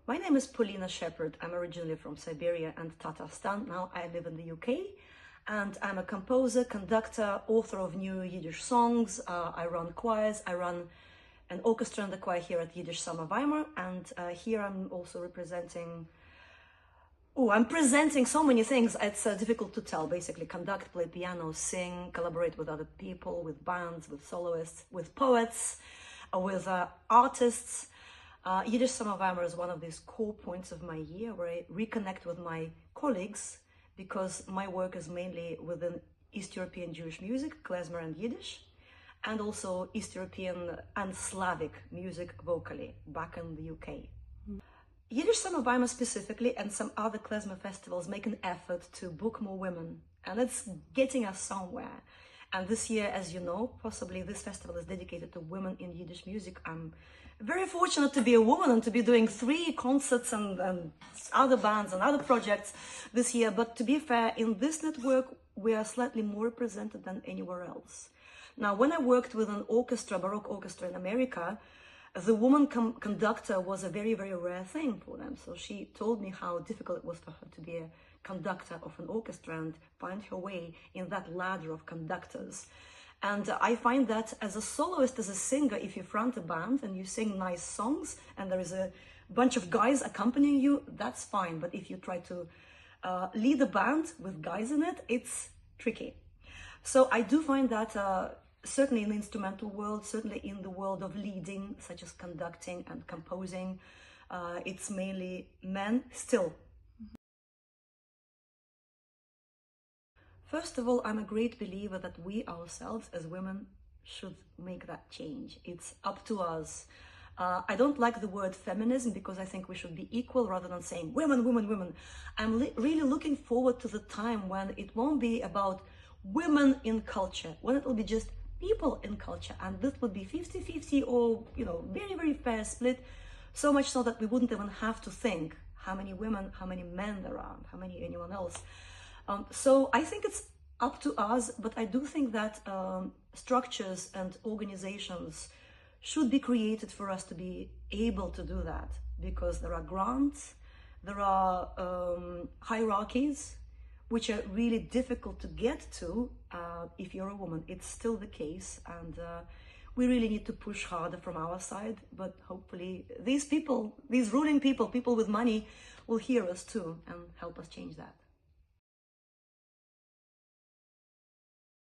My name is Polina Shepherd. I'm originally from Siberia and Tatarstan. Now I live in the UK, and I'm a composer, conductor, author of new Yiddish songs. I run choirs. I run an orchestra and a choir here at Yiddish Summer Weimar, and here I'm also representing. Oh, I'm presenting so many things. It's difficult to tell. Basically, conduct, play piano, sing, collaborate with other people, with bands, with soloists, with poets, with artists. Yiddish Summer Weimar is one of these core points of my year where I reconnect with my colleagues, because my work is mainly within East European Jewish music, klezmer and Yiddish, and also East European and Slavic music vocally back in the UK. Yiddish Summer Weimar specifically and some other klezmer festivals make an effort to book more women, and it's getting us somewhere. And this year, as you know, possibly this festival is dedicated to women in Yiddish music. I'm very fortunate to be a woman and to be doing 3 concerts and other bands and other projects this year. But to be fair, in this network, we are slightly more represented than anywhere else. Now, when I worked with an orchestra, Baroque orchestra in America, the woman conductor was a very, very rare thing for them. So she told me how difficult it was for her to be a conductor of an orchestra and find her way in that ladder of conductors. And I find that as a soloist, as a singer, if you front a band and you sing nice songs and there is a bunch of guys accompanying you, that's fine. But if you try to lead a band with guys in it, it's tricky. So I do find that certainly in the instrumental world, certainly in the world of leading, such as conducting and composing, it's mainly men still. First of all, I'm a great believer that we ourselves as women should make that change. It's up to us. I don't like the word feminism because I think we should be equal rather than saying women, women, women. I'm really looking forward to the time when it won't be about women in culture, when it will be just people in culture, and this would be 50-50 or, very, very fair split, so much so that we wouldn't even have to think how many women, how many men there are, how many anyone else. So I think it's up to us, but I do think that structures and organizations should be created for us to be able to do that, because there are grants, there are hierarchies, which are really difficult to get to if you're a woman. It's still the case, and we really need to push harder from our side, but hopefully these people, these ruling people, people with money, will hear us too and help us change that.